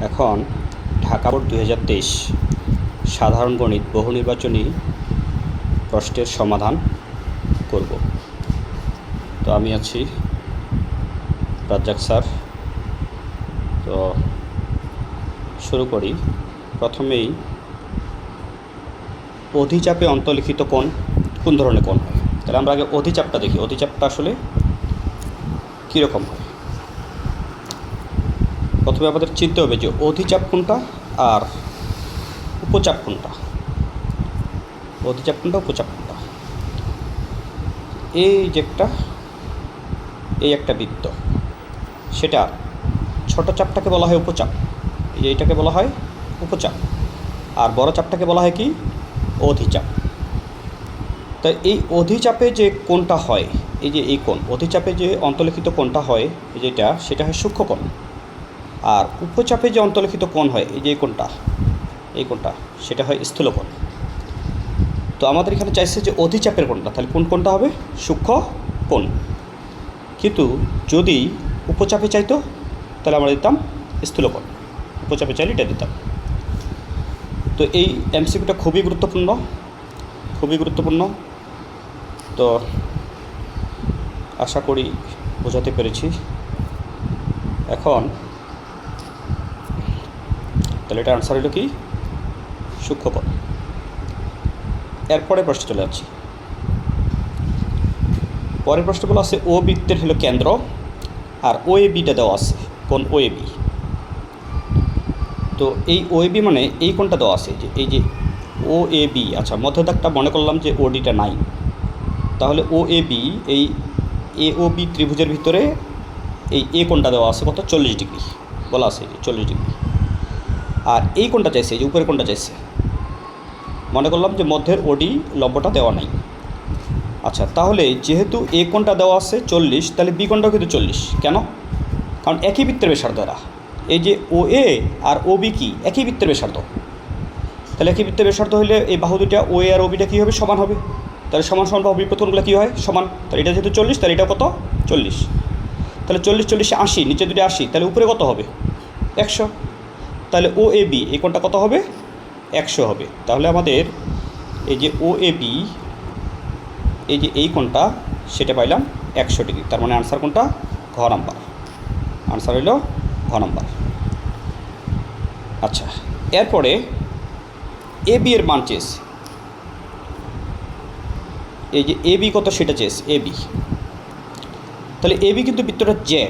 এখন ঢাকা বোর্ড 2023 সাধারণ গণিত বহু নির্বাচনী প্রশ্নের সমাধান করব। তো আমি আছি রাজ্জাক স্যার। তো শুরু করি। প্রথমেই অধিচাপে অন্তর্লিখিত কোন ধরনের কোণ হয়? তাহলে আমরা আগে অধিচাপটা দেখি। অধিচাপটা আসলে কীরকম হয়। প্রথমে আমাদের চিনতে হবে যে অধিচাপ কোনটা আর উপচাপ কোনটা। অধিচাপ কোনটা, উপচাপ কোনটা। এই একটা বৃত্ত, সেটা ছোট চাপটাকে বলা হয় উপচাপ, এইটাকে বলা হয় উপচাপ, আর বড় চাপটাকে বলা হয় কি, অধিচাপ। তাই এই অধিচাপে যে কোণটা হয়, এই যে এই কোণ, অধিচাপে যে অন্তর্লিখিত কোণটা হয় সেটা হয় সূক্ষ্মকোণ। আর উপচাপে যে অন্তর্লিখিত কোণ হয়, এই যে এই কোণটা সেটা হয় স্থূলকোণ। তো আমাদের এখানে চাইছে যে অধিচাপের কোণটা, তাহলে কোনটা হবে? সূক্ষ্মকোণ। কিন্তু যদি উপচাপে চাইতো তাহলে আমরা দিতাম স্থূলকোণ, উপচাপে চাইলে এটা দিতাম। তো এই এমসিকিউটা খুবই গুরুত্বপূর্ণ। তো আশা করি বোঝাতে পেরেছি। এখন তাহলে এটা আনসার হলো কি, সূক্ষ্মকোণ। এরপরে প্রশ্ন চলে যাচ্ছি। পরের প্রশ্নগুলো আছে ও বৃত্তের হলো কেন্দ্র, আর ও এ বিটা দেওয়া আছে, কোণ ও এ বি। তো এই ও এ বি মানে এই কোণটা দেওয়া আছে, যে এই যে ও এ বি। আচ্ছা, মধ্যে দাগটা মনে করলাম যে ওডিটা নাই, তাহলে ও এ বি, এই এ ও বি ত্রিভুজের ভিতরে এই এ কোণটা দেওয়া আছে কত, 40 ডিগ্রি বলা আছে, 40 ডিগ্রি। আর এই কোণটা চাইছে, এই যে উপরের কোণটা চাইছে, মনে করলাম যে মধ্যের ওডি লম্বটা দেওয়া নাই। আচ্ছা, তাহলে যেহেতু এ কোণটা দেওয়া আছে 40, তাহলে বি কোণটাও কিন্তু 40। কেন? কারণ একই বৃত্তের ব্যাসার্ধ এরা। এই যে ও এ আর ও বি কি একই বৃত্তের ব্যাসার্ধ। তাহলে একই বৃত্তের ব্যাসার্ধ হলে এই বাহু দুইটা ও এ আর ও বিটা কী হবে, সমান হবে। তাহলে সমান বাহু বিপরীত কোণগুলো কী হয়, সমান। তাহলে এটা যেহেতু 40, তাহলে এটা কত, 40। তাহলে 40 40 80, নিচে দুটো 80, তাহলে উপরে কত হবে, 100। তাহলে ও এ বি এই কোণটা কত হবে, 100 হবে। তাহলে আমাদের এই যে ও এ বি, এই যে এই কোণটা, সেটা পাইলাম 100 ডিগ্রি। তার মানে আনসার কোনটা, ঘ নাম্বার। আনসার হইল ঘ নাম্বার। আচ্ছা, এরপরে এ বি এর মান চেয়েছে। এই যে এ বি কত সেটা চেয়েছে, এ বি। তাহলে এ বি কিন্তু বৃত্তটার জে,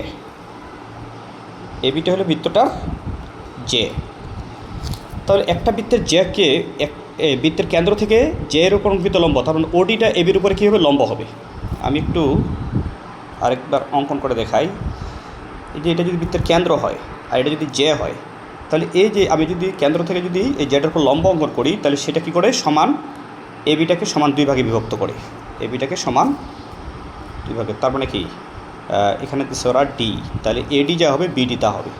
এ বিটা হলো বৃত্তটার জে। তাহলে একটা বৃত্তের জেকে বৃত্তের কেন্দ্র থেকে জে এর উপর অঙ্কিত লম্ব, তার মানে ওডিটা এ বির উপরে কী হবে, লম্ব হবে। আমি একটু আরেকবার অঙ্কন করে দেখাই। এই যে এটা যদি বৃত্তের কেন্দ্র হয় আর এটা যদি জে হয়, তাহলে এই যে আমি যদি কেন্দ্র থেকে যদি এই জেটার উপর লম্ব অঙ্কন করি, তাহলে সেটা কী করে, সমান এ বিটাকে সমান 2 ভাগে বিভক্ত করে, এ বিটাকে সমান 2 ভাগে। তার মানে কি, এখানে দিচ্ছে ওরা ডি, তাহলে এডি যা হবে বিডি তা হবে।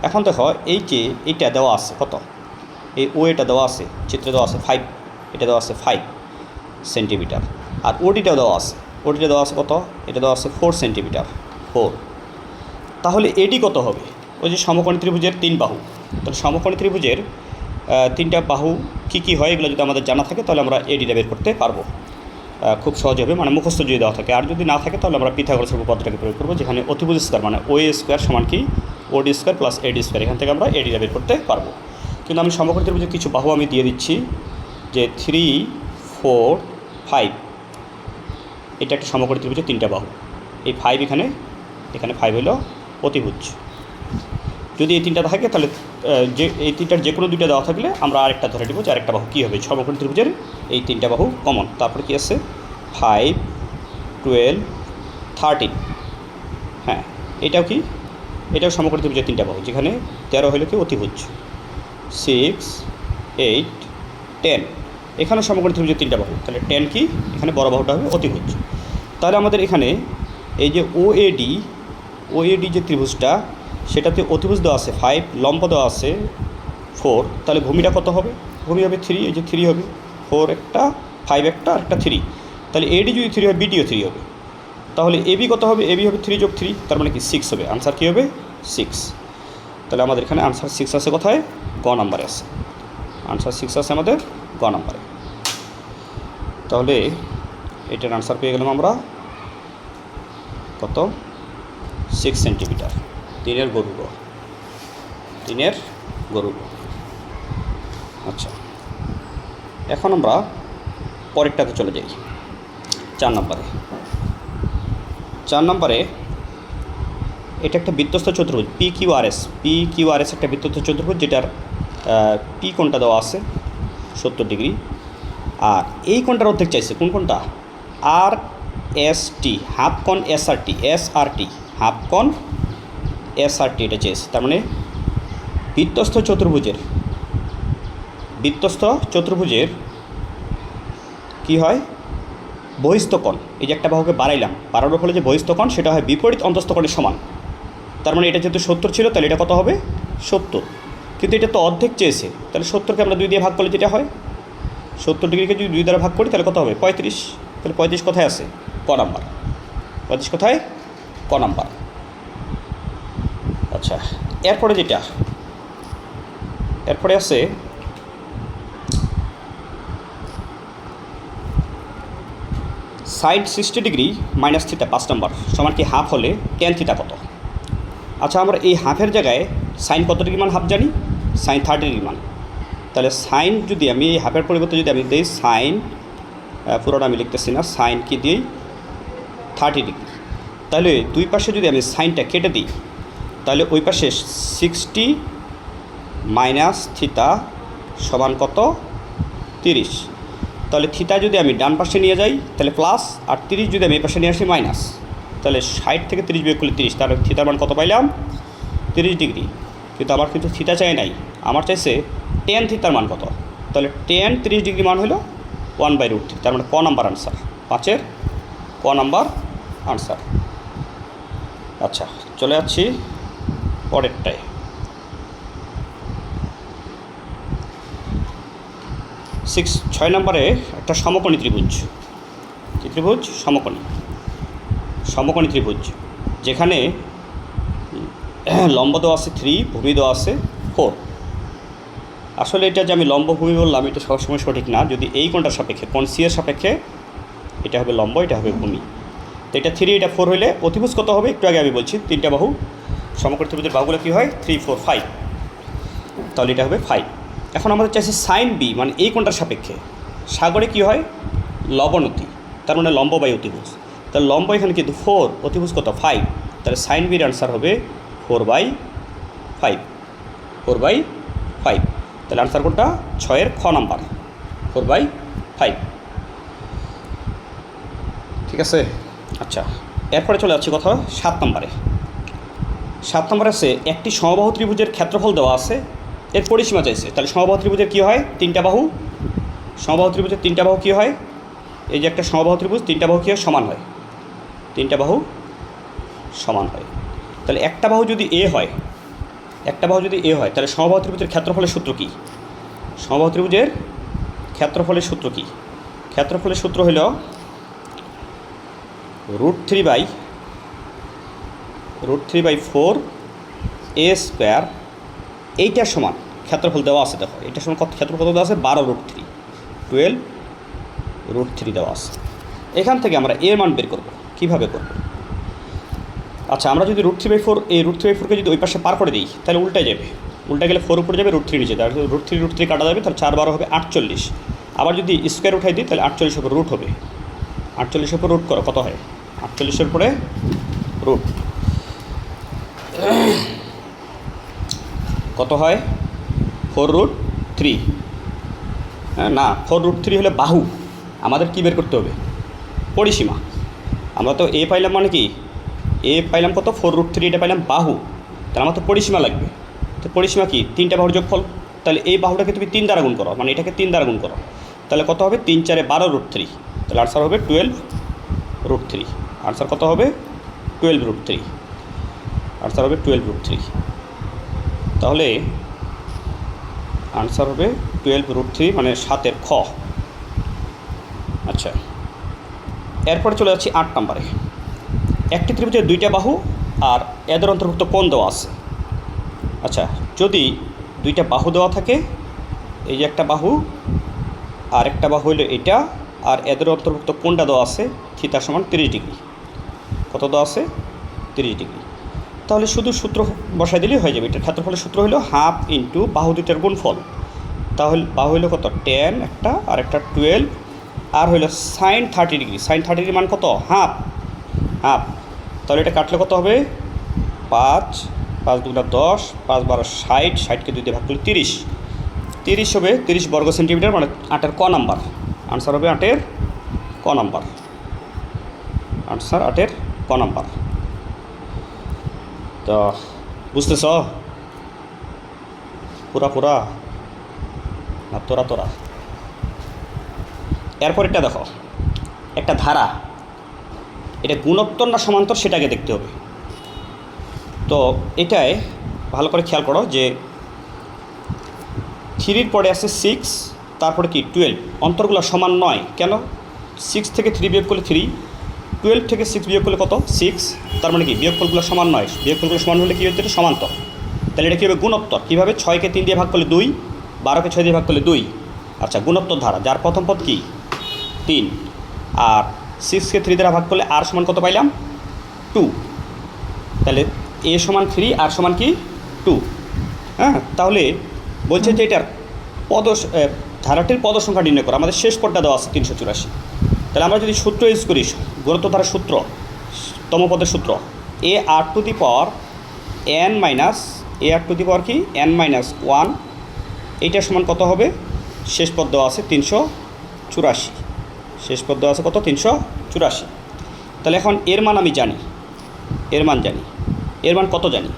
এখন দেখো এই যে এইটা দেওয়া আছে কত, এই ও এটা দেওয়া আছে, চিত্রে দেওয়া আছে 5, এটা দেওয়া আছে 5 সেন্টিমিটার। আর ওডিটাও দেওয়া আছে, ওডিটা দেওয়া আছে কত, এটা দেওয়া আছে 4 সেন্টিমিটার, 4। তাহলে এডি কত হবে, ওই যে সমকোণী ত্রিভুজের 3 বাহু। তাহলে সমকোণী ত্রিভুজের 3টা বাহু কী হয়, এগুলো যদি আমাদের জানা থাকে তাহলে আমরা এডিটা বের করতে পারবো খুব সহজ হবে, মানে মুখস্থ যদি দেওয়া থাকে। আর যদি না থাকে তাহলে আমরা পিথাগোরাসের উপপাদ্যটাকে প্রয়োগ করবো, যেখানে অতিভুজ স্কয়ার মানে ও এ স্কোয়ার সমান কি, ওডি স্কোয়ার প্লাস এডি স্কোয়ার। এখান থেকে আমরা এডিটা বের করতে পারবো। কিন্তু আমি সমকোণী ত্রিভুজের কিছু বাহু আমি দিয়ে দিচ্ছি, যে 3, 4, 5। এটা একটা সমকোণী ত্রিভুজের 3টা বাহু। এই 5 এখানে 5 হলো অতিভুজ। যদি এই 3টা থাকে তাহলে যে এই 3টার যে কোনো 2টা দেওয়া থাকলে আমরা আরেকটা ধরে নেব যে আরেকটা বাহু কী হবে, সমকোণী ত্রিভুজের এই 3টা বাহু কমন। তারপরে কী আছে, 5, 12, 13। হ্যাঁ, এটাও কি, এটাও সমকোণী ত্রিভুজের 3টা বাহু, যেখানে 13 হলো কি অতিভুজ, 6, 8, 10। এখানেও সমকোণী ত্রিভুজের 3টা বাহু, তাহলে 10 কি, এখানে বড় বাহুটা হবে অতিভুজ। তাহলে আমাদের এখানে এই যে ও এডি যে ত্রিভুজটা, সেটাতে অতিভুজ দেওয়া আছে 5, লম্ব দেওয়া আছে 4। তাহলে ভূমিটা কত হবে, ভূমি হবে 3, এই যে 3 হবে, 4 একটা, 5 একটা, আর একটা 3। তাহলে এডি যদি 3 হয়, বিডিও 3 হবে। তাহলে এবি কত হবে, এবি হবে 3 যোগ 3, তার মানে কি 6 হবে। আনসার কী হবে, 6। তাহলে আমাদের এখানে আনসার 6 আছে কোথায়? গ নাম্বারে আছে। আনসার 6 আছে আমাদের গ নাম্বারে। তাহলে এটার আনসার পেয়ে গেলাম আমরা কত? 6 সেন্টিমিটার। 3-এর গরু গ, 3-এর গরু গ। আচ্ছা, এখন আমরা পরেরটাতে চলে যাই। 4 নম্বরে। 4 নম্বরে এটা একটা বৃত্তস্থ চতুর্ভুজ PQRS। PQRS একটা বৃত্তস্থ চতুর্ভুজ, যেটার পি কোণটা দেওয়া আছে 70 ডিগ্রি, আর এই কোণটার অর্ধেক চাইছে। কোন কোণটা? RST, হাফ কোণ SRT, হাফ কোণ SRT এটা চেয়েছে। তার মানে বৃত্তস্থ চতুর্ভুজের কি হয়? বহিস্থ কোণ। এই যে একটা বাহুকে বাড়ানোর ফলে যে বহিস্থ কোণ, সেটা হয় বিপরীত অন্তস্থ কোণের সমান। তার মানে এটা যেহেতু 70 ছিল, তাহলে এটা কত হবে? 70। কিন্তু এটা তো অর্ধেক চেয়েছে, তাহলে 70কে আমরা 2 দিয়ে ভাগ করলে যেটা হয়, 70 ডিগ্রিকে যদি 2 দ্বারা ভাগ করি তাহলে কত হবে? 35। তাহলে 35 কোথায় আছে? ক নাম্বার। 35 কোথায়? ক নাম্বার। আচ্ছা, এরপরে আছে সাইড 60 ডিগ্রি মাইনাস থিটা 5 নম্বর সমান কি হাফ হলে ট্যান থিটা কত? আচ্ছা, আমরা এই হাফের জায়গায় সাইন কত ডিগ্রি মান হাফ জানি? সাইন 30 ডিগ্রি মান। তাহলে সাইন যদি আমি এই হাফের পরিবর্তে যদি আমি দিই সাইন, পুরোটা আমি লিখতেছি না, সাইন কি দিই 30 ডিগ্রি, তাহলে দুই পাশে যদি আমি সাইনটা কেটে দিই, তাহলে ওই পাশে 60 মাইনাস থিটা সমান কত? 30। তাহলে থিটা যদি আমি ডান পাশে নিয়ে যাই তাহলে প্লাস, আর 30 যদি আমি এই পাশে নিয়ে আসি মাইনাস, তাহলে 60 থেকে 30 বিয়োগ করলে 30। তাহলে থিটার মান কত পাইলাম? 30 ডিগ্রি। কিন্তু আমার কিন্তু থিটা চাই নাই, আমার চাইছে ট্যান থিটার মান কত। তাহলে ট্যান 30 ডিগ্রি মান হলো 1/√3। তার মানে ক নাম্বার আনসার, 5-এর ক নাম্বার আনসার। আচ্ছা, চলে যাচ্ছি পরেরটায়। 6 নম্বরে একটা সমকোণী ত্রিভুজ, সমকোণী ত্রিভুজ, যেখানে লম্ব দেওয়া আছে 3, ভূমি দেওয়া আছে 4। আসলে এটা যে আমি লম্ব ভূমি বললাম, এটা সবসময় সঠিক না। যদি এই কোণটার সাপেক্ষে, কোণ সি এর সাপেক্ষে এটা হবে লম্ব, এটা হবে ভূমি। তো এটা 3, এটা 4 হলে অতিভুজ কত হবে? একটু আগে আমি বলছি, 3টা বাহু, সমকোণী ত্রিভুজের বাহুগুলো কী হয়? 3, 4, 5। তাহলে এটা হবে 5। এখন আমাদের চাইছে সাইন বি, মানে এই কোণটার সাপেক্ষে। সাগরে কি হয়? লবণতি, তার মানে লম্ব বাই অতিভুজ। তাহলে লম্ব এখানে কিন্তু 4, অতিভুজ কত? 5। তাহলে সাইন বির আনসার হবে 4/5। 4/5। তাহলে আনসার কোনটা? 6-এর খ নাম্বার, 4/5। ঠিক আছে। আচ্ছা, এরপরে চলে যাচ্ছি কথা 7 নম্বরে। 7 নম্বরে আছে একটি সমবাহু ত্রিভুজের ক্ষেত্রফল দেওয়া আছে, এর পরিসীমা চাইছে। তাহলে সমবাহু ত্রিভুজের কী হয়? 3টা বাহু। সমবাহু ত্রিভুজের 3টা বাহু কী হয়? এই যে একটা সমবাহু ত্রিভুজ, 3টা বাহু কী হয়? সমান হয়। 3টা বাহু সমান হয়। তাহলে একটা বাহু যদি এ হয়, তাহলে সমবাহু ত্রিভুজের ক্ষেত্রফলের সূত্র কী? সমবাহু ত্রিভুজের ক্ষেত্রফলের সূত্র কী? ক্ষেত্রফলের সূত্র হল √3/4 a স্কোয়ার। এইটার সমান ক্ষেত্রফল দেওয়া আছে, দেখো এটার সমান কত ক্ষেত্রফল দেওয়া আছে? 12√3, 12√3 দেওয়া আছে। এখান থেকে আমরা এর মান বের করব। কীভাবে করব? আচ্ছা, আমরা যদি √3/4, এই √3/4কে যদি ওই পাশে পার করে দিই, তাহলে উল্টায় যাবে। উল্টা গেলে 4 উপরে যাবে, √3 নিচে, তাহলে √3 কাটা যাবে, তাহলে 4 12 হবে 48। আবার যদি স্কোয়ার উঠাই দিই, তাহলে 48 উপর রুট হবে। 48 উপর রুট করো, কত হয়? 48-এর উপরে রুট কত হয়? 4√3। না, 4√3 হলে বাহু। আমাদের কী বের করতে হবে? পরিসীমা। আমরা তো এ পাইলাম, মানে কি এ পাইলাম কত? 4√3, এটা পাইলাম বাহু। তাহলে আমার তো পরিসীমা লাগবে। তো পরিসীমা কি? 3টা বাহুর যোগফল। তাহলে এই বাহুটাকে তুমি 3 দ্বারা গুণ করো, মানে এটাকে 3 দ্বারা গুণ করো, তাহলে কত হবে? 3 4 12√3। তাহলে আনসার হবে 12√3। আনসার কত হবে? 12√3। আনসার হবে 12√3। তাহলে আনসার হবে 12√3, মানে 7-এর খ। আচ্ছা, এরপরে চলে যাচ্ছি 8 নম্বরে। একটি ত্রিভুজের 2টা বাহু আর এদের অন্তর্ভুক্ত কোণ দেওয়া আছে। আচ্ছা, যদি দুইটা বাহু দেওয়া থাকে, এই যে একটা বাহু আর একটা বাহু হলো এটা, আর এদের অন্তর্ভুক্ত কোণটা দেওয়া আছে থিটা সমান 30 ডিগ্রি। কত দেওয়া আছে? 30 ডিগ্রি। তাহলে শুধু সূত্র বসাই দিলেই হয়ে যাবে। এটার ক্ষেত্রফলের সূত্র হলো হাফ ইন্টু বাহু দুইটার গুণফল। তাহলে বাহু হইলো কত? 10 একটা, আর একটা 12, আর হইলো সাইন 30 ডিগ্রি। সাইন 30 ডিগ্রি মান কত? হাফ। হাফ। তাহলে এটা কাটলে কত হবে? 5, 5 দুগুণা 10, 5 12 60, 60কে 2 দিয়ে ভাগ করলে 30। 30 হবে 30 বর্গ সেন্টিমিটার, মানে 8-এর ক নাম্বার। আনসার হবে 8-এর ক নাম্বার। আনসার 8-এর ক নাম্বার। তো বুঝতেছ? পুরা পুরা না তোরা তোরা? এরপর এটা দেখো, একটা ধারা, এটা গুণোত্তর না সমান্তর সেটাকে দেখতে হবে। তো এটায় ভালো করে খেয়াল করো যে 3-র পরে আছে 6, তারপরে কি 12, অন্তরগুলো সমান নয়। কেন? 6 থেকে 3 বিয়োগ করলে 3, 12 থেকে 6 বিয়োগ করলে কত? 6। তার মানে কি বিয়োগফলগুলো সমান নয়। বিয়োগফলগুলো সমান হলে কী হচ্ছে? এটা সমান্তর। তাহলে এটা কী হবে? গুণোত্তর। কীভাবে? 6কে 3 দিয়ে ভাগ করলে 2, 12কে 6 দিয়ে ভাগ করলে 2। আচ্ছা, গুণোত্তর ধারা, যার প্রথম পদ কি? 3, আর 6কে 3 দ্বারা ভাগ করলে আর সমান কত পাইলাম? 2। তাহলে এ সমান 3, আর সমান কি? 2। হ্যাঁ, তাহলে বলছে যে এটার ধারাটির পদ সংখ্যা নির্ণয় করা। আমাদের শেষ পদটা দেওয়া আছে 384। তাহলে আমরা যদি সূত্র ইউজ করি, গুণোত্তর ধারার সূত্র, তম পদের সূত্র, A R to the power n minus A R to the power কি? n মাইনাস 1, এইটা সমান কত হবে? শেষ পদ দেওয়া আছে 384। শেষ পদ দেওয়া আছে কত? 384। তাহলে এখন এর মান আমি জানি, এর মান জানি। এর মান কত জানি?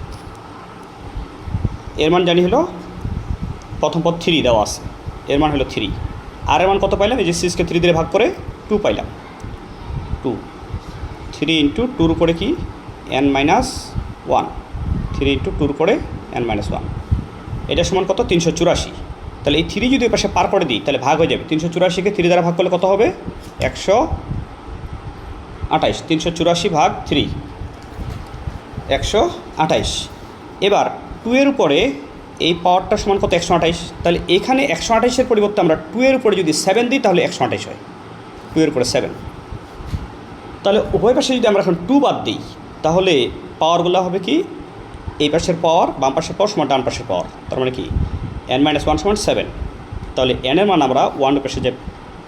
এর মান জানি হলো, প্রথম পদ 3 দেওয়া আছে, এর মান হলো 3। আর এর মান কত পাইলাম? এই যে 6কে 3 দিয়ে ভাগ করে 2 পাইলাম। 2, 3 ইন্টু 2-র উপরে কি? n মাইনাস 1, 3 ইন্টু 2-র উপরে n মাইনাস 1, এটা সমান কত? 384। তাহলে এই 3 যদি পাশে পার করে দিই তাহলে ভাগ হয়ে যাবে। 384কে 3 দ্বারা ভাগ করলে কত হবে? 128। 384 ভাগ 3, 128। এবার 2-এর উপরে এই পাওয়ারটা সমান কত? 128। তাহলে এখানে 128-এর পরিবর্তে আমরা 2-এর উপরে যদি 7 দিই তাহলে 128 হয়। 2-এর উপরে 7। তাহলে উভয় পাশে যদি আমরা এখন 2 বাদ দিই তাহলে পাওয়ারগুলো হবে কি? এই পাশের পাওয়ার, বাম পাশের পাওয়ার সমান ডান পাশের পাওয়ার। তার মানে কি? n মাইনাস 1 সমান 7। তাহলে n এর মান আমরা 1 পাশে যে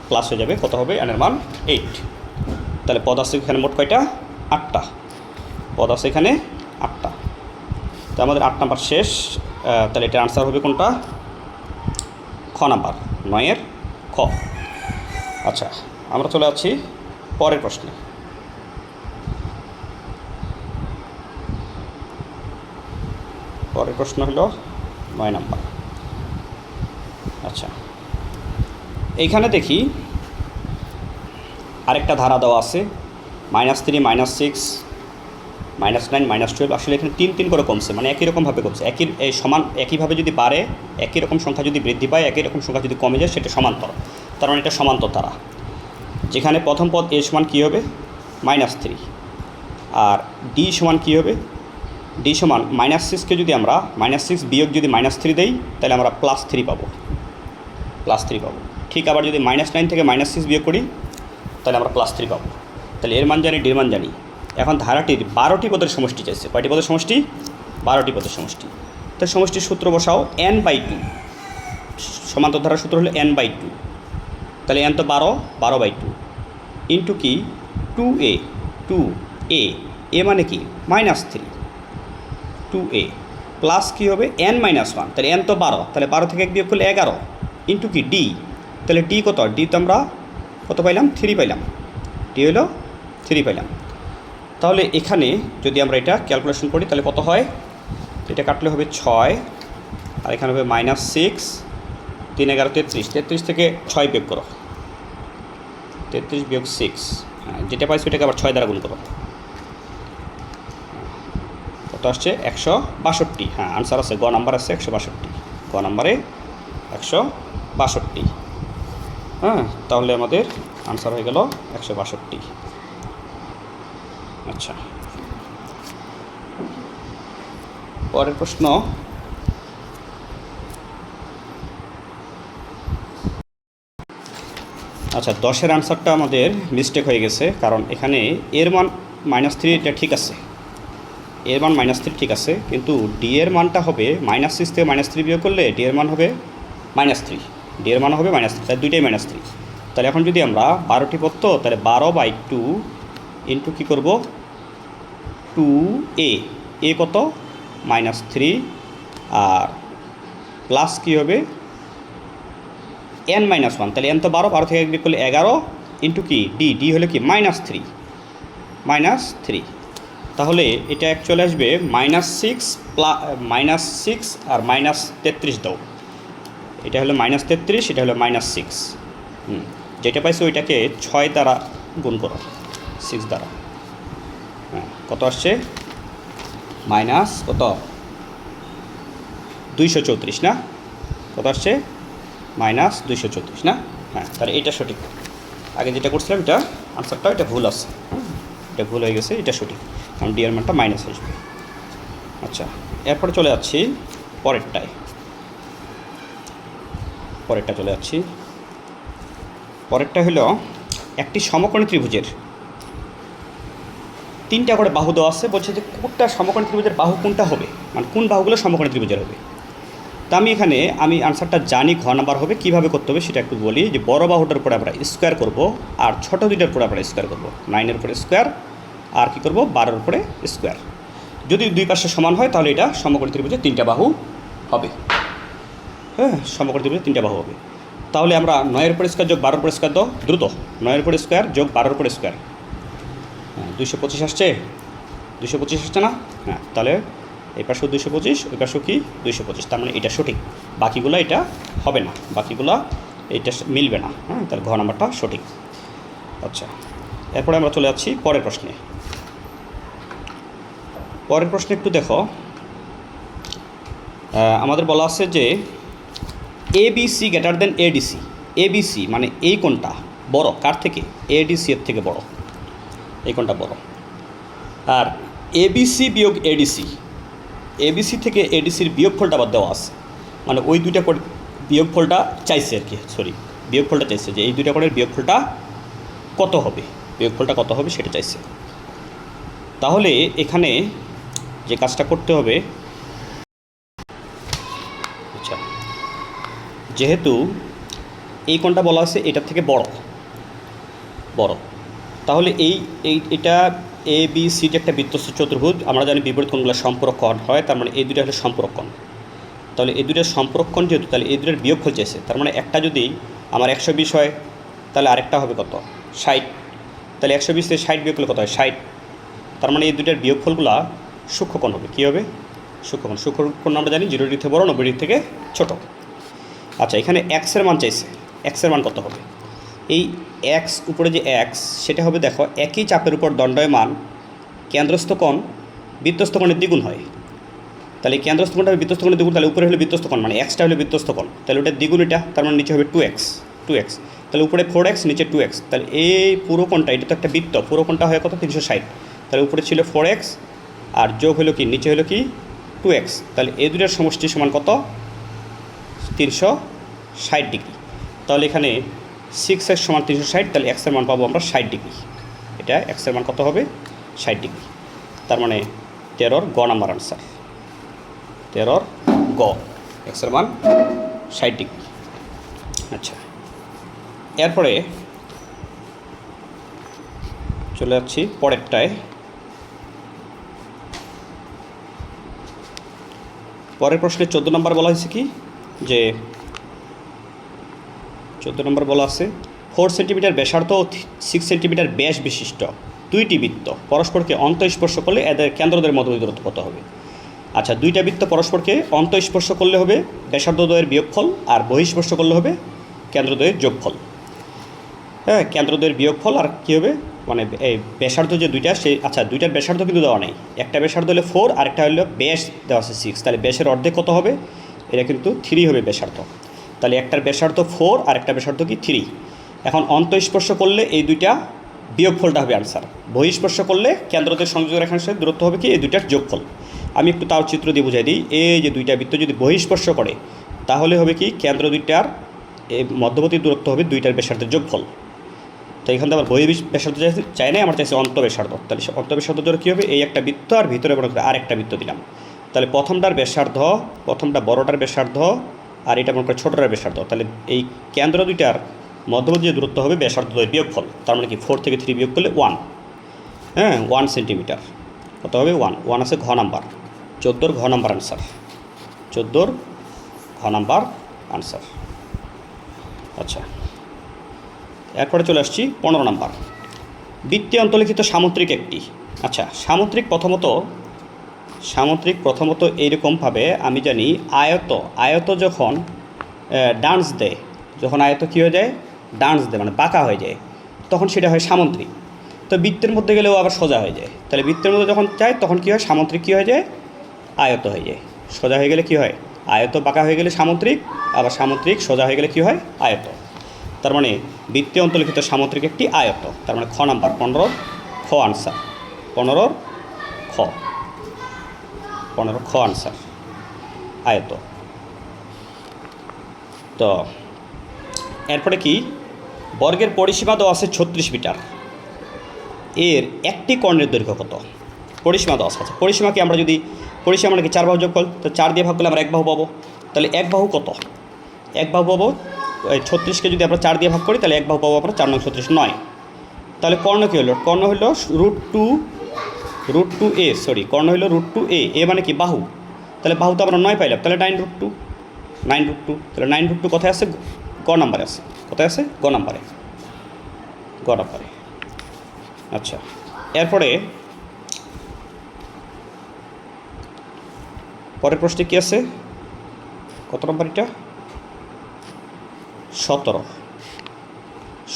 প্লাস হয়ে যাবে, কত হবে? n এর মান 8। তাহলে পদ আছে এখানে মোট কয়টা? 8টা পদ আছে এখানে, 8টা। তো আমাদের 8 নাম্বার শেষ। তাহলে এটার আনসার হবে কোনটা? খ নাম্বার, 9-এর খ। আচ্ছা, আমরা চলে যাচ্ছি পরের প্রশ্নে। পরের প্রশ্ন হলো 9 নাম্বার। আচ্ছা, এইখানে দেখি আরেকটা ধারা দেওয়া আছে, -3, -6, -9, -12। আসলে এখানে 3 করে কমছে, মানে একই রকমভাবে কমছে। সমান একইভাবে যদি বাড়ে, একই রকম সংখ্যা যদি বৃদ্ধি পায়, একই রকম সংখ্যা যদি কমে যায়, সেটা সমান্তর। তার মানে এটা সমান্তর ধারা। যেখানে প্রথম পদ এ সমান কী হবে? -3, আর ডি সমান কী হবে? ডি সমান -6কে যদি আমরা -6 বিয়োগ যদি -3 দেই তাহলে আমরা +3 পাবো, +3 পাবো। ঠিক আবার যদি -9 থেকে -6 বিয়োগ করি তাহলে আমরা +3 পাবো। তাহলে এর মান জানি, ডির মান জানি। এখন ধারাটির 12টি পদের সমষ্টি চাইছে। কয়টি পদের সমষ্টি? 12টি পদের সমষ্টি। তাই সমষ্টির সূত্র বসাও, n/2। সমান্তর ধারার সূত্র হলো n/2। তাহলে n তো 12, 12/2 ইন্টু কি? 2a, 2a, এ মানে কি? -3, 2a প্লাস কী হবে? n-1। তাহলে n তো 12, তাহলে 12 থেকে 1 বিয়োগ করলে 11 ইন্টু কি? ডি। তাহলে ডি কত? ডি তো আমরা কত পাইলাম? 3 পাইলাম। ডি হলো 3 পাইলাম। তাহলে এখানে যদি আমরা এটা ক্যালকুলেশন করি তাহলে কত হয়? এটা কাটলে হবে 6, আর এখানে হবে -6, 3 11 33, 33 থেকে 6 বিয়োগ করো, 33 বিয়োগ 6, যেটা পাইছো এটাকে আবার 6 দ্বারা গুণ করো, কত আসছে? 162। হ্যাঁ, আনসার আছে, গ নাম্বার আছে 162। গ নাম্বারে 162। হ্যাঁ, তাহলে আমাদের আনসার হয়ে গেল 162। আচ্ছা, পরের প্রশ্ন আচ্ছা 10-এর আনসারটা আমাদের মিস্টেক হয়ে গেছে, কারণ এখানে এর মান -3, এটা ঠিক আছে, এর মান -3 ঠিক আছে, কিন্তু ডি এর মানটা হবে -6 থেকে -3 বিয়োগ করলে ডি এর মান হবে -3, ডি এর মান হবে -3, তাই দুইটাই -3। তাহলে এখন যদি আমরা 12টি পদ, তাহলে 12/2 ইন্টু কী করবো 2a, এ কত -3, আর প্লাস কী হবে n-1, তাহলে n তো 12 থেকে 1 বিয়োগ করলে 11 ইন্টু কি ডি হলো কি -3, তাহলে এটা অ্যাকচুয়ালি আসবে -6 আর -33 দাও, এটা হলো -33, এটা হলো -6, যেটা পাইছো ওইটাকে 6 দ্বারা গুণ করো, 6 দ্বারা, হ্যাঁ কত আসছে কত 234 না, কত আসছে -234 না, হ্যাঁ তাহলে এটা সঠিক। আগে যেটা করছিলাম এটা আনসারটা এটা ভুল আছে, এটা ভুল হয়ে গেছে, এটা সঠিক, কারণ ডি এর মানটা মাইনাস আসবে। আচ্ছা এরপরে চলে যাচ্ছি পরেরটা চলে যাচ্ছি। পরেরটা হলো একটি সমকোণী ত্রিভুজের 3টা করে বাহু দেওয়া আছে, বলছে যে কোনটা সমকোণী ত্রিভুজের বাহু কোনটা হবে, মানে কোন বাহুগুলো সমকোণী ত্রিভুজের হবে। তা আমি আনসারটা জানি, ঘ নাম্বার হবে, কীভাবে করতে হবে সেটা একটু বলি। যে বড় বাহুটার উপরে আমরা স্কোয়ার করব, আর ছোটো দুইটার উপরে আমরা স্কোয়ার করব, 9-এর উপরে স্কোয়ার, আর কী করব 12-এর উপরে স্কোয়ার। যদি দুই পাশে সমান হয় তাহলে এটা সমকোণী ত্রিভুজের 3টা বাহু হবে, হ্যাঁ সমকোণী ত্রিভুজের 3টা বাহু হবে। তাহলে আমরা 9-এর উপরে স্কোয়ার যোগ 12-এর উপরে স্কোয়ার দাও দ্রুত, 9-এর উপরে স্কোয়ার যোগ 12-এর উপরে স্কোয়ার, 225 আসছে, 225 আসছে না, হ্যাঁ তাহলে এই পাশেও 225, ওই পাশেও কি 225, তার মানে এটা সঠিক, বাকিগুলো এটা হবে না, বাকিগুলো এটা মিলবে না, হ্যাঁ তাহলে ঘ নাম্বারটা সঠিক। আচ্ছা এরপরে আমরা চলে যাচ্ছি পরের প্রশ্নে। পরের প্রশ্নে একটু দেখো, আমাদের বলা আছে যে ABC greater than ADC, ABC মানে এই কোণটা বড় কার থেকে, ADC এর থেকে বড়, এই কোণটা বড়, আর ABC বিয়োগ ADC, ABC থেকে ADCর বিয়োগফলটা আবার দেওয়া আছে, মানে ওই দুইটা করে বিয়োগফলটা চাইছে আর কি, বিয়োগফলটা চাইছে যে এই দুইটা কোণের বিয়োগফলটা কত হবে, সেটা চাইছে। তাহলে এখানে যে কাজটা করতে হবে, আচ্ছা যেহেতু এই কোণটা বলা আছে এটার থেকে বড়, তাহলে এটা ABC একটা বৃত্তস্থ চতুর্ভুজ, আমরা জানি বিপরীত কোণগুলো সম্পূরক কোণ হয়, তার মানে এই দুটো হলো সম্পূরক কোণ। তাহলে এই দুটোর সম্পূরক কোণ যেহেতু, তাহলে এই দুটোর বিয়োগফল চাইছে, তার মানে একটা যদি আমার 120 হয় তাহলে আরেকটা হবে কত 60, তাহলে 120 থেকে 60 বিয়োগ করলে কত হয় 60, তার মানে এই দুটার বিয়োগফলগুলো সূক্ষ্মকোণ হবে, কী হবে সূক্ষ্মকোণ আমরা জানি 0 ডিগ্রি থেকে বড়, 90 ডিগ্রি থেকে ছোট। আচ্ছা এখানে এক্সের মান চাইছে, এক্সের মান কত হবে, এই এক্স উপরে যে এক্স সেটা হবে, দেখো একই চাপের উপর দণ্ডায়মান কেন্দ্রস্থ কোণ বৃত্তস্থ কোণের দ্বিগুণ হয়, তাহলে কেন্দ্রস্থ কোণটা হবে বৃত্তস্থ কোণের দ্বিগুণ, তাহলে উপরে হলো বৃত্তস্থ কোণ, মানে এক্সটা হলো বৃত্তস্থ কোণ, তাহলে ওটা দ্বিগুণ, এটা তার মানে নিচে হবে 2x, তাহলে উপরে 4x নিচে 2x, তাহলে এই পুরো কোণটা, এটা তো একটা বৃত্ত, পুরো কোণটা হয় কত 360, তাহলে উপরে ছিল 4x আর যোগ হলো কি নিচে হলো কি 2x, তাহলে এই দুটার সমষ্টি সমান কত 360 ডিগ্রি। তাহলে এখানে 6x সমান 360, তাহলে এক্সের মান পাবো আমরা 60 ডিগ্রি, এটা এক্সের মান কত হবে 60 ডিগ্রি, তার মানে 13-র গ নাম্বার আনসার, 13-র গ, এক্সের মান 60 ডিগ্রি। আচ্ছা এরপরে চলে যাচ্ছি পরেরটায়। পরের প্রশ্নে 14 নম্বর বলা হয়েছে কি, যে 14 নম্বর বলা আছে 4 সেন্টিমিটার ব্যাসার্ধ ও 6 সেন্টিমিটার ব্যাস বিশিষ্ট দুইটি বৃত্ত পরস্পরকে অন্তঃস্পর্শ করলে এদের কেন্দ্রদের মধ্যে দূরত্ব কত হবে। আচ্ছা দুইটা বৃত্ত পরস্পরকে অন্তঃস্পর্শ করলে হবে ব্যাসার্ধদ্বয়ের বিয়োগফল, আর বহিঃস্পর্শ করলে হবে কেন্দ্রদ্বয়ের যোগফল, হ্যাঁ কেন্দ্রদ্বয়ের বিয়োগফল, আর কী হবে মানে এই ব্যাসার্ধ যে দুইটা, সেই আচ্ছা দুইটার ব্যাসার্ধ কিন্তু দেওয়া নেই, একটা ব্যাসার্ধ হলে 4 আর একটা হলো ব্যাস দেওয়া আছে 6, তাহলে ব্যাসের অর্ধেক কত হবে, এটা কিন্তু 3 হবে ব্যাসার্ধ, তাহলে একটার ব্যাসার্ধ 4 আর একটা ব্যাসার্ধ কি 3। এখন অন্তঃস্পর্শ করলে এই দুইটা বিয়োগফলটা হবে আনসার, বহিঃস্পর্শ করলে কেন্দ্রদের সংযোগ রেখার সাথে দূরত্ব হবে কি এই দুইটার যোগফল। আমি একটু তাও চিত্র দিয়ে বুঝাই দিই, এই যে দুইটা বৃত্ত যদি বহিঃস্পর্শ করে তাহলে হবে কি কেন্দ্র দুইটার এই মধ্যবর্তী দূরত্ব হবে দুইটার ব্যাসার্ধের যোগফল, তো এখান থেকে আবার বহির্ব্যাসার্ধ চাই নাই, আমার চাইছে অন্তঃব্যাসার্ধ। তাহলে অন্তঃব্যাসার্ধ জোর কী হবে, এই একটা বৃত্ত আর ভিতরে মনে করে আরেকটা বৃত্ত দিলাম। তাহলে প্রথমটার ব্যাসার্ধ, প্রথমটা বড়টার ব্যাসার্ধ আর এটা মনে করে ছোটোটার ব্যাসার্ধ। তাহলে এই কেন্দ্র দুইটার মধ্যবর্তী যে দূরত্ব হবে ব্যাসার্ধ বিয়োগফল, তার মানে কি 4 থেকে 3 বিয়োগ করলে 1, হ্যাঁ 1 সেন্টিমিটার। কত হবে 1 আছে ঘ নাম্বার, 14 ঘ নাম্বার আনসার, 14 ঘ নাম্বার আনসার। আচ্ছা, এরপরে চলে আসছি 15 নাম্বার, বৃত্তে অন্তর্লিখিত সামুদ্রিক একটি। আচ্ছা, সামুদ্রিক প্রথমত এইরকমভাবে আমি জানি আয়ত যখন ডান্স দেয়, যখন আয়ত কী হয়ে যায়, ডান্স দেয় মানে বাঁকা হয়ে যায়, তখন সেটা হয় সামুদ্রিক। তো বৃত্তের মধ্যে গেলেও আবার সোজা হয়ে যায়। তাহলে বৃত্তের মধ্যে যখন যায় তখন কী হয়, সামুদ্রিক কী হয়ে যায়, আয়ত হয়ে যায়। সোজা হয়ে গেলে কী হয়, আয়ত। বাঁকা হয়ে গেলে সামুদ্রিক, আবার সামুদ্রিক সোজা হয়ে গেলে কী হয়, আয়ত। তার মানে বৃত্তে অন্তর্লিখিত সামুদ্রিক একটি আয়ত। তার মানে খ নাম্বার 15 খ আনসার, 15 খ আনসার, আয়ত। তো এরপরে কি, বর্গের পরিসীমা দেওয়া আছে 36 মিটার, এর একটি কর্ণের দৈর্ঘ্য কত, পরিসীমা দেওয়া আছে। পরিসীমাকে আমরা যদি, পরিসীমা মানে কি 4 বাহু যোগ করল, তো 4 দিয়ে ভাগ করলে আমরা 1 বাহু পাবো। তাহলে 1 বাহু কত, 1 বাহু পাবো 36কে যদি আমরা 4 দিয়ে ভাগ করি তাহলে 1 বাহু পাবো আমরা 4 9 36 9। তাহলে কর্ণ কী হলো, কর্ণ হলো √2a, সরি কর্ণ হলো √2a, এ মানে কি বাহু। তাহলে বাহু তো আমরা 9 পাইলাম, তাহলে 9√2, তাহলে 9√2 কোথায় আছে, গ নাম্বারে আছে। কোথায় আছে, গ নাম্বারে। আচ্ছা, এরপরে পরের প্রশ্নে কী আছে, কত নম্বর এটা,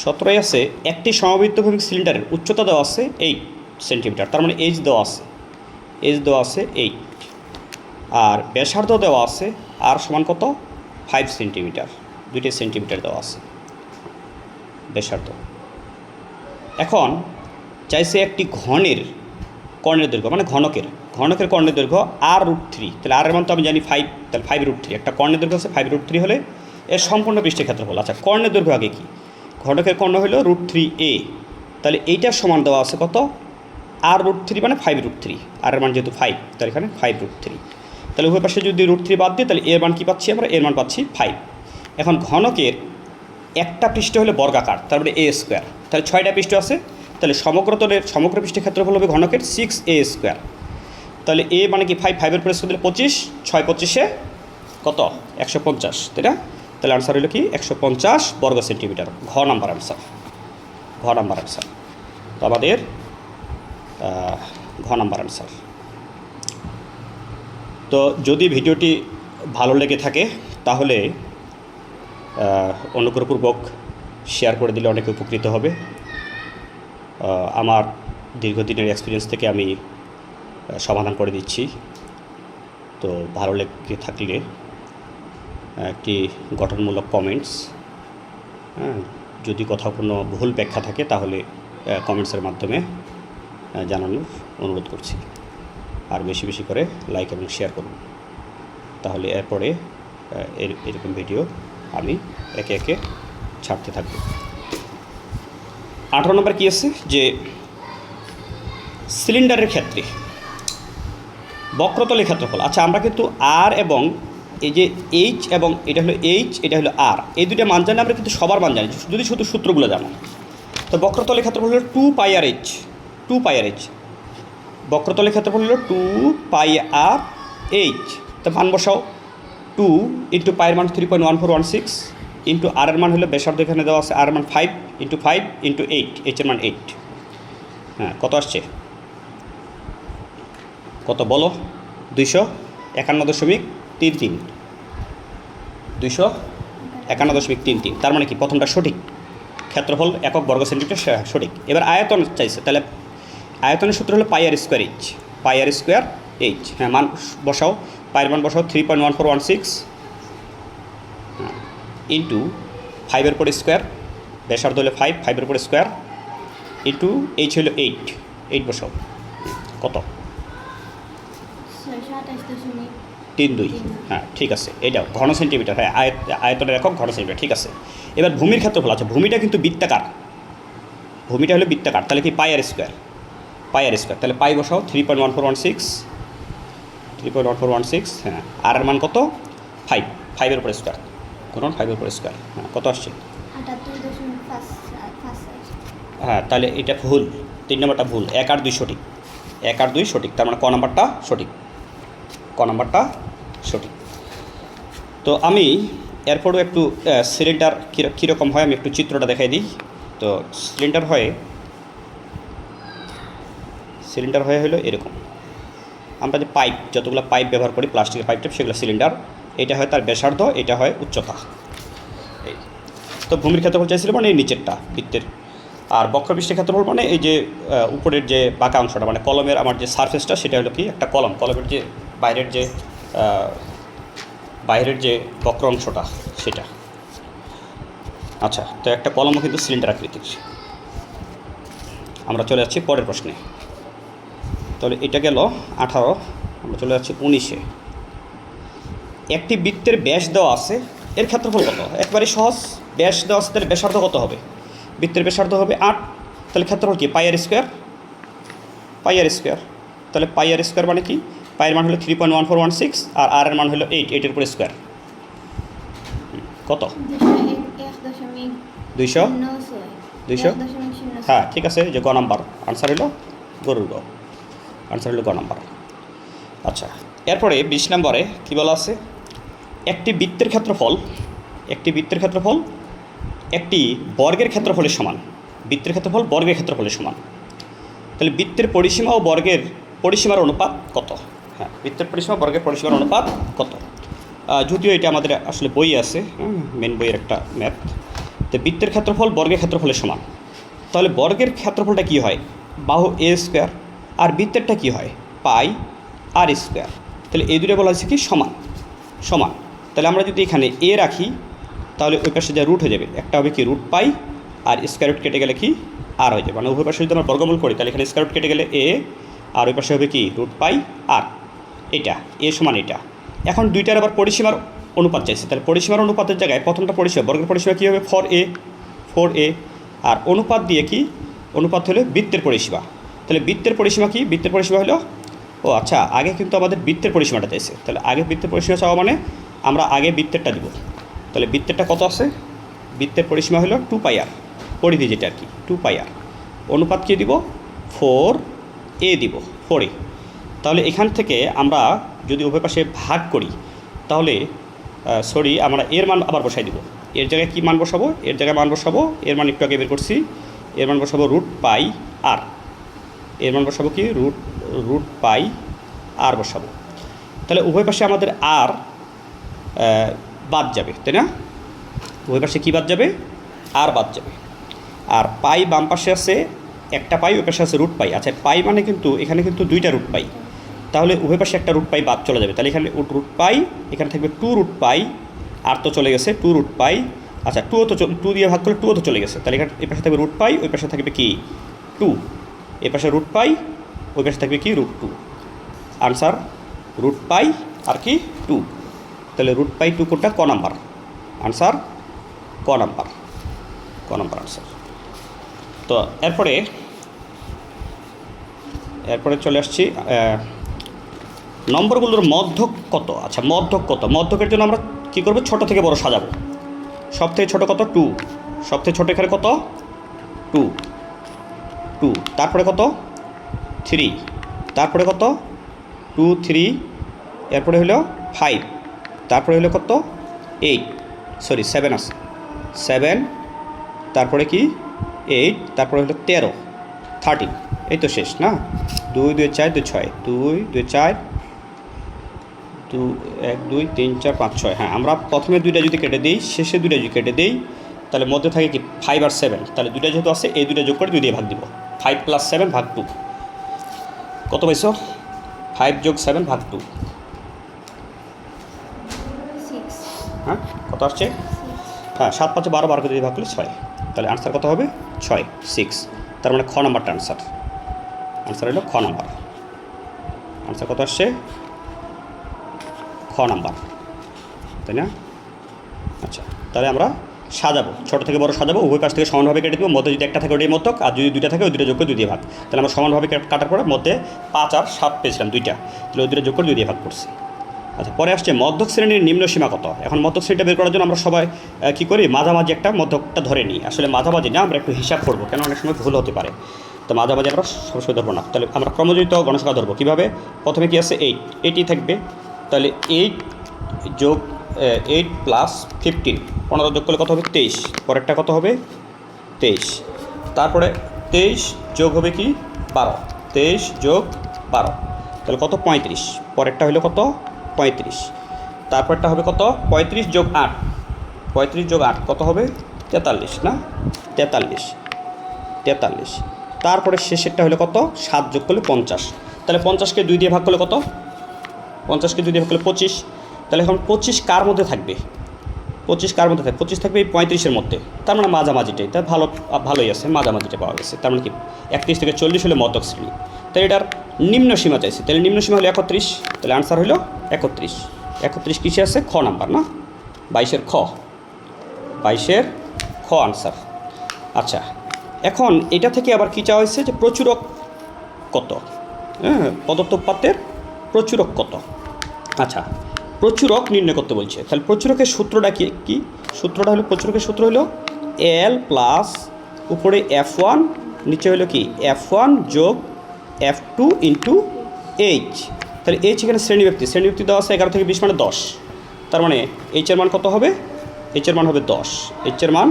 17 আছে, একটি সমবৃত্তভূমিক সিলিন্ডারের উচ্চতা দেওয়া আছে 8 সেন্টিমিটার, তার মানে এইচ দেওয়া আছে 8, আর ব্যাসার্ধ দেওয়া আছে আর সমান কত 5 সেন্টিমিটার, 2 সেন্টিমিটার দেওয়া আছে ব্যাসার্ধ। এখন চাইছে একটি কর্ণের দৈর্ঘ্য, মানে ঘনকের কর্ণের দৈর্ঘ্য r√3, তাহলে আর এর মান তো আমি জানি 5, তাহলে 5√3, একটা কর্ণের দৈর্ঘ্য আছে 5√3 হলে এর সম্পূর্ণ পৃষ্ঠের ক্ষেত্রফল। আচ্ছা, কর্ণের দৈর্ঘ্য আগে কি, ঘনকের কর্ণ হলো √3a, তাহলে এইটার সমান দেওয়া আছে কত, r√3 মানে 5√3, আর এর মান যেহেতু 5, তাহলে এখানে 5√3। তাহলে উভয় পাশে যদি √3 বাদ দিই তাহলে এর মান কী পাচ্ছি আমরা, এর মান পাচ্ছি 5। এখন ঘনকের একটা পৃষ্ঠ হলে বর্গাকার, তার মানে a², তাহলে 6টা পৃষ্ঠ আছে, তাহলে সমগ্র পৃষ্ঠের ক্ষেত্রফল হবে ঘনকের 6a²। তাহলে এ মানে কি 5 এর পরে দিলে 25, 6 25 কত 150, তাই না? তাহলে আনসার হলো কি 150 বর্গ সেন্টিমিটার, ঘ নাম্বার আনসার। তো আমাদের ঘ নাম্বার আনসার। তো যদি ভিডিওটি ভালো লেগে থাকে তাহলে অনুগ্রহপূর্বক শেয়ার করে দিলে অনেকে উপকৃত হবে। আমার দীর্ঘদিনের এক্সপিরিয়েন্স থেকে আমি সমাধান করে দিচ্ছি। তো ভালো লেগে থাকলে একটি গঠনমূলক কমেন্টস, যদি কোথাও কোনো ভুল ব্যাখ্যা থাকে তাহলে কমেন্টসের মাধ্যমে জানানোর অনুরোধ করছি। আর বেশি বেশি করে লাইক এবং শেয়ার করুন, তাহলে এরপরে এরকম ভিডিও আমি একে একে ছাড়তে থাকব। 18 নম্বর কী আছে, যে সিলিন্ডারের ক্ষেত্রে বক্রতলের ক্ষেত্রফল। আচ্ছা, আমরা কিন্তু আর এবং এই যে এইচ এবং এটা হলো এইচ, এটা হলো আর, এই দুইটা মান জানি আমরা, কিন্তু সবার মান জানি যদি শুধু সূত্রগুলো জানো। তো বক্রতলের ক্ষেত্রফল হলো 2πr/h, 2πr/h। বক্রতলের ক্ষেত্রফল হলো 2πr/h। তো মান বসাও, 2 × পায়ের মান 3.1416 ইন্টু আর এর মান হলো ব্যাসার্ধ এখানে দেওয়া আছে, আর এর মান 5 × 5 × 8, এইচ এর মান 8। হ্যাঁ, কত আসছে, কত বলো, 251.33, 251.33। তার মানে কি প্রথমটা সঠিক, ক্ষেত্রফল একক বর্গ সেন্টিমিটার সঠিক। এবার আয়তন চাইছে, তাহলে আয়তনের সূত্র হলো πr²h, πr²h। হ্যাঁ, মান বসাও, পায়ের মান বসাও 3.1416 ইন্টু 5 উপরে স্কোয়ার, ব্যাসার্ধ হলো 5, 5 উপরে স্কোয়ার ইন্টু এইচ হলো 8 বসাও, কত 32। হ্যাঁ, ঠিক আছে, এটাও ঘন সেন্টিমিটার। হ্যাঁ, আয়তনের একক ঘন সেন্টিমিটার, ঠিক আছে। এবার ভূমির ক্ষেত্রফল। আচ্ছা, ভূমিটা কিন্তু বৃত্তাকার, ভূমিটা হলো বৃত্তাকার, তাহলে কি পাই আর স্কোয়ার, তাহলে পাই বসাও 3.1416, হ্যাঁ। আর এর মান কত 5, 5-এর উপরে স্কোয়ার, কোন 5-এর উপরে স্কোয়ার, হ্যাঁ। কত আসছে 78.5। হ্যাঁ, তাহলে এটা ভুল, 3 নম্বরটা ভুল, 1 আর 2 সঠিক, 1 আর 2 সঠিক, তার মানে ক নাম্বারটা সঠিক, তো আমি এরপরও একটু সিলিন্ডার কীরকম হয় আমি একটু চিত্রটা দেখাই দিই। তো সিলিন্ডার হয় হলো এরকম, আমরা যে পাইপ, যতগুলো পাইপ ব্যবহার করি প্লাস্টিকের পাইপ টাইপ, সেগুলো সিলিন্ডার। এটা হয় তার ব্যাসার্ধ, এটা হয় উচ্চতা। এই তো ভূমির ক্ষেত্রফল চাইছিল মানে এই নিচেরটা বৃত্তের, আর বক্রপৃষ্ঠের ক্ষেত্রফল মানে এই যে উপরের যে বাঁকা অংশটা, মানে কলমের আমার যে সারফেসটা, সেটা হলো কি একটা কলমের যে বাইরের যে বক্র অংশটা সেটা। আচ্ছা, তো একটা কলমও কিন্তু সিলিন্ডার আকৃতির। আমরা চলে যাচ্ছি পরের প্রশ্নে। তাহলে এটা গেল 18, আমরা চলে যাচ্ছি 19-এ। একটি বৃত্তের ব্যাস দেওয়া আছে, এর ক্ষেত্রফল কত? একবারে সহজ, ব্যাস দেওয়া আছে, তাহলে ব্যাসার্ধ কত হবে? বৃত্তের ব্যাসার্ধ হবে 8, তাহলে ক্ষেত্রফল কি পাই আর স্কোয়ার, তাহলে পাই আর স্কোয়ার মানে কি? পাইয়ের মান হলো 3.1416 আর আর এর মান হলো 8, 8-এর উপরে স্কোয়ার কত? 200, হ্যাঁ ঠিক আছে, যে গ নাম্বার আনসার হলো গরুর গ, গ নাম্বার। আচ্ছা, এরপরে 20 নম্বরে কী বলা আছে? একটি বৃত্তের ক্ষেত্রফল একটি বর্গের ক্ষেত্রফলের সমান, তাহলে বৃত্তের পরিসীমা ও বর্গের পরিসীমার অনুপাত কত? হ্যাঁ, বৃত্তের পরিসীমা বর্গের পরিসীমার অনুপাত কত? যদিও এটা আমাদের আসলে বই আছে, মেন বইয়ের একটা ম্যাথ। তো বৃত্তের ক্ষেত্রফল বর্গের ক্ষেত্রফলের সমান, তাহলে বর্গের ক্ষেত্রফলটা কি হয়? বাহু এ স্কোয়ার, আর বৃত্তেরটা কি হয়? পাই আর স্কোয়ার। তাহলে এই দুটো বলা হচ্ছে কি সমান। তাহলে আমরা যদি এখানে এ রাখি, তাহলে ওই পাশে যা রুট হয়ে যাবে, একটা হবে কি রুট পাই, আর স্কোয়ার রুট কেটে গেলে কি আর হয়ে যাবে, মানে উভয় পাশে যদি আমরা বর্গমূল করি, তাহলে এখানে স্কোয়ার রুট কেটে গেলে এ, আর ওই পাশে হবে কি রুট পাই আর, এটা এ সমান এটা। এখন দুইটার আবার পরিসীমার অনুপাত চাইছে, তাহলে পরিসীমার অনুপাতের জায়গায় প্রথমটা পরিসীমা, বর্গের পরিসীমা কী হবে? 4a, আর অনুপাত দিয়ে কি? অনুপাত হলো বৃত্তের পরিসীমা। তাহলে বৃত্তের পরিসীমা কি? বৃত্তের পরিসীমা হলো, ও আচ্ছা, আগে কিন্তু আমাদের বৃত্তের পরিসীমাটা চাইছে, তাহলে আগে বৃত্তের পরিসীমা চাওয়া মানে আমরা আগে বৃত্তেরটা দিব। তাহলে বৃত্তেরটা কত আছে? বৃত্তের পরিসীমা হলো 2πr, পরিধি যেটা আর কি 2πr। অনুপাত কী দিব? 4a দিব, 4a। তাহলে এখান থেকে আমরা যদি উভয় পাশে ভাগ করি, তাহলে আমরা এর মান আবার বসাই দিব। এর জায়গায় কী মান বসাবো? এর মান একটু আগে বের করছি, এর মান বসাবো রুট পাই আর, এর মান বসাবো কি রুট পাই আর বসাবো। তাহলে উভয় পাশে আমাদের আর বাদ যাবে, তাই না? উভয় পাশে কী বাদ যাবে? আর বাদ যাবে। আর পাই বাম পাশে আছে একটা পাই, ওই পাশে আছে রুট পাই। আচ্ছা, পাই মানে কিন্তু এখানে কিন্তু দুইটা রুট পাই, তাহলে উভয় পাশে একটা রুট পাই বাদ চলে যাবে। তাহলে এখানে রুট পাই, এখানে থাকবে 2 রুট পাই, আর তো চলে গেছে 2 রুট পাই। আচ্ছা, 2 দিয়ে ভাগ করলে 2 তো চলে গেছে, তাহলে এখানে এই পাশে থাকবে রুট পাই, ওই পাশে থাকবে কি 2, এ পাশে রুট পাই, ওই পাশে থাকবে কি রুট 2। আনসার রুট পাই আর কি 2। তাহলে রুট পাই 2 কোনটা? ক নাম্বার আনসার, ক নাম্বার আনসার। তো এরপরে চলে আসছি নম্বরগুলোর মধ্যক কত? আচ্ছা, মধ্যকের জন্য আমরা কী করবো? ছোট থেকে বড় সাজাবো। সব থেকে ছোটো কত? 2। সব থেকে ছোটো এখানে কত? 2। তারপরে কত? 3। তারপরে কত? 2, 3। এরপরে হলো 5। তারপরে হলো কত? 7 আছে, 7। তারপরে কি 8। তারপরে হলো 13, 13। এই তো শেষ না? 2, 2, 4, 2, 6, 2, 2, 4, 1, 2, 3, 4, 5, 6। হ্যাঁ, আমরা প্রথমে 2টা যদি কেটে দিই, শেষে 2টা যদি কেটে দিই, তাহলে মধ্যে থাকে কি 5 আর 7। তাহলে 2টা যেহেতু আছে, এই 2টা যোগ করে 2 দিয়ে ভাগ দিব। 5 + 7 ভাগ 2 কত পাইছো? 5 + 7 ভাগ 2, হ্যাঁ কত আসছে? হ্যাঁ, 7, 5, 12, 12 করে যদি ভাগ করলে 6। তাহলে আনসার কত হবে? 6। তার মানে খ নাম্বারটা আনসার হলো খ নাম্বার। আনসার কত আসছে? খ নাম্বার, তাই না? আচ্ছা, তাহলে আমরা সাজাবো, ছোটো থেকে বড় সাজাবো, উভয় পাশ থেকে সমানভাবে কেটে দেবো, মধ্যে যদি একটা থাকে ওটাই মধ্যক, আর যদি দুইটা থাকে ওই দুটো যোগ করে 2 দিয়ে ভাগ। তাহলে আমরা সমানভাবে কাটার পরে মধ্যে 5 আর 7 পেয়েছিলাম দুইটা, তাহলে ওই দুটো যোগ করে 2 দিয়ে ভাগ করছি। আচ্ছা, পরে আসছে মধ্যক শ্রেণীর নিম্ন সীমা কত। এখন মধ্যক শ্রেণীটা বের করার জন্য আমরা সবাই কী করি, মাঝামাঝি একটা মধ্যকটা ধরে নিই। আসলে মাঝামাঝি না, আমরা একটু হিসাব করবো, কেন অনেক সময় ভুল হতে পারে, তো মাঝামাঝি আমরা সবসময় ধরবো না। তাহলে আমরা ক্রমজনিত গণসংখ্যা ধরবো কীভাবে, প্রথমে কী আছে 8ই থাকবে, তাহলে 8 যোগ 8 প্লাস 15, 15 যোগ করলে কত হবে 23, পরেরটা কত হবে 23, তারপরে 23 যোগ হবে কি 12, 23 যোগ 12 তাহলে কত 35, পরেরটা হলো কত 35, তারপরটা হবে কত 35 যোগ 8, 35 যোগ 8 কত হবে 43 না, 43, তারপরে শেষেরটা হলো কত 7 যোগ করলে 50, তাহলে 50কে 2 দিয়ে ভাগ করলে কত, 50কে 2 দিয়ে ভাগ করলে 25, তাহলে এখন 25 কার মধ্যে থাকবে, 25 কার মধ্যে থাকবে, 25 থাকবে এই 35-এর মধ্যে, তার মানে মাঝামাঝিটাই, তাই ভালোই আছে, মাঝামাঝিটা পাওয়া গেছে। তার মানে কি 31 থেকে 40 হলো মধ্যক শ্রেণী, তাই এটার নিম্ন সীমা চাইছে, তাহলে নিম্ন সীমা হলো 31, তাহলে আনসার হলো 31 কিসে আছে খ নাম্বার না, 22-এর খ, 22-এর খ আনসার। আচ্ছা, এখন এটা থেকে আবার কী চাওয়া হয়েছে যে প্রচুরক কত, হ্যাঁ পদার্থ উৎপাদের প্রচুরক কত। আচ্ছা, প্রচুরক নির্ণয় করতে বলছে, তাহলে প্রচুরকের সূত্রটা কি সূত্রটা হলো, প্রচুরকের সূত্র হলো L প্লাস উপরে F1 নিচে হলো কি F1 যোগ F2 ইন্টু H, তাহলে H এখানে শ্রেণীব্যক্তি দেওয়া আছে 11 থেকে 20 মানে 10, তার মানে H-এর মান কত হবে, H-এর মান হবে 10, H-এর মান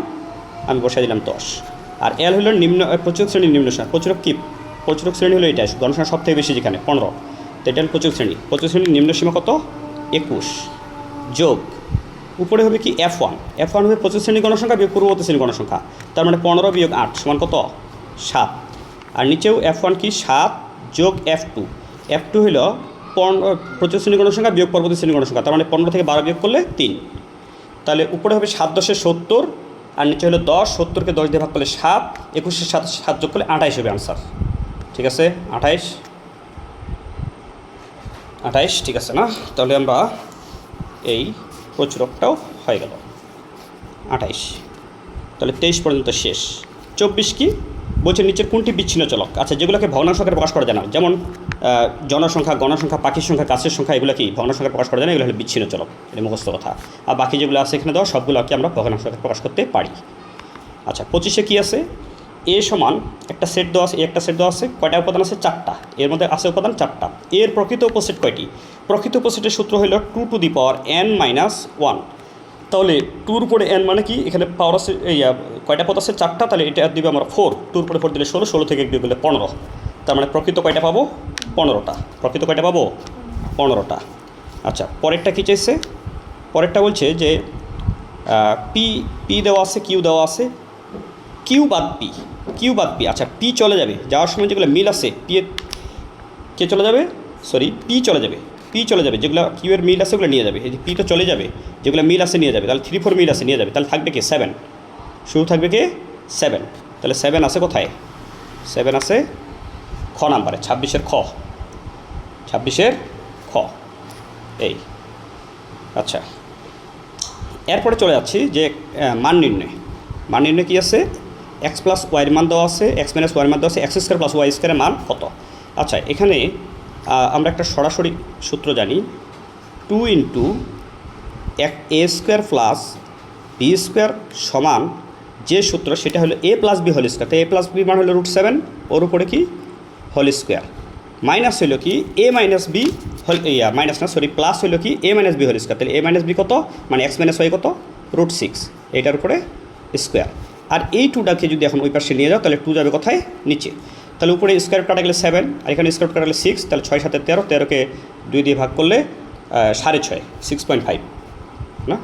আমি বসাই দিলাম 10, আর L হলো নিম্ন প্রচুরক শ্রেণীর নিম্ন সীমা, প্রচুরক শ্রেণী হলো এটা, গণসংখ্যা সব থেকে বেশি যেখানে 15, তো এটা হলো প্রচুরক শ্রেণীর নিম্ন সীমা কত 21 যোগ উপরে হবে কি F1 হবে প্রচুর শ্রেণীর গণসংখ্যা বিয়োগ পূর্ববর্তী শ্রেণীর গণসংখ্যা, তার মানে 15 বিয়োগ 8 সমান কত 7, আর নিচেও F1 কি 7 যোগ F2 হলো প্রচুর শ্রেণীর গণসংখ্যা বিয়োগ পরবর্তী শ্রেণীর গণসংখ্যা, তার মানে 15 থেকে 12 বিয়োগ করলে 3, তাহলে উপরে হবে 7 10 70, আর নিচে হলো 10, 70কে 10 দিয়ে ভাগ করলে 7, 21-এর সাথে 7 যোগ করলে 28 হবে আনসার। ঠিক আছে 28 ঠিক আছে না, তাহলে আমরা এই প্রচুরকটাও হয়ে গেল 28, তাহলে 23 পর্যন্ত শেষ। 24 কি বলছে, নিচের কোনটি বিচ্ছিন্ন চলক। আচ্ছা, যেগুলোকে ভগ্নাংশ আকারে প্রকাশ করা যায় না, যেমন জনসংখ্যা, গণসংখ্যা, পাখির সংখ্যা, গাছের সংখ্যা, এগুলো কি ভগ্নাংশ আকারে প্রকাশ করা যায় না, এগুলো হলো বিচ্ছিন্ন চলক, এটা মুখস্থ কথা। আর বাকি যেগুলো আছে এখানে দেওয়া সবগুলোকে আমরা ভগ্নাংশ আকারে প্রকাশ করতে পারি। আচ্ছা, 25-এ কী আছে, এ সমান একটা সেট দেওয়া আছে, একটা সেট দেওয়া আছে, কয়টা উপাদান আছে 4টা, এর মধ্যে আছে উপাদান 4টা, এর প্রকৃত উপসেট কয়টি, প্রকৃত উপসেটের সূত্র হলো 2 two the power n minus 1, তাহলে 2-র উপরে n মানে কি, এখানে পাওয়ার আছে কয়টা পদ আছে 4টা, তাহলে এটা দিবে আমরা 4, 2-র উপরে 4 দিলে 16, 16 থেকে 1 দিলে 15, তার মানে প্রকৃত কয়টা পাবো 15টা, প্রকৃত কয়টা পাবো 15টা। আচ্ছা, পরেরটা কী চাইছে, পরেরটা বলছে যে পি দেওয়া আছে, কিউ দেওয়া আছে, কিউ বাদ পি, আচ্ছা পি চলে যাবে, যাওয়ার সময় যেগুলো মিল আছে পি চলে যাবে, যেগুলো কিউ এর মিল আছে ওগুলো নিয়ে যাবে, এই যে পি তো চলে যাবে, যেগুলো মিল আছে নিয়ে যাবে, তাহলে 3 4 মিল আছে নিয়ে যাবে, তাহলে থাকবে কি 7, শুরু থাকবে কি 7, তাহলে 7 আছে কোথায়, 7 আছে খ নাম্বারে, 26-এর খ এই। আচ্ছা, এরপরে চলে যাচ্ছি যে মান নির্ণয় কী আছে, x প্লাস ওয়াইয়ের মান দেওয়া আছে, x মাইনাস ওয়াইয়ের মান দেওয়া আছে, x² প্লাস ওয়াই স্কোয়ারের মান কত। আচ্ছা, এখানে আমরা একটা সরাসরি সূত্র জানি, 2 into a square plus b square সমান যে সূত্র সেটা হলো a plus b whole square, তো a প্লাস b মান হলো √7, ওর উপরে কি হোল স্কোয়ার, মাইনাস হলো কি a মাইনাস b প্লাস হলো কি a minus b whole square, তাহলে a মাইনাস b কত, মানে x মাইনাস ওয়াই কত √6, এইটার উপরে স্কোয়ার, আর এই 2টাকে যদি এখন ওই পাশে নিয়ে যাও তাহলে 2 যাবে কোথায় নিচে, তাহলে উপরে স্কোয়ার কাটা গেলে 7, আর এখানে স্কোয়ার কাটা গেলে 6, তাহলে 6 7 13, 13কে 2 দিয়ে ভাগ করলে 6.5, 6.5 না,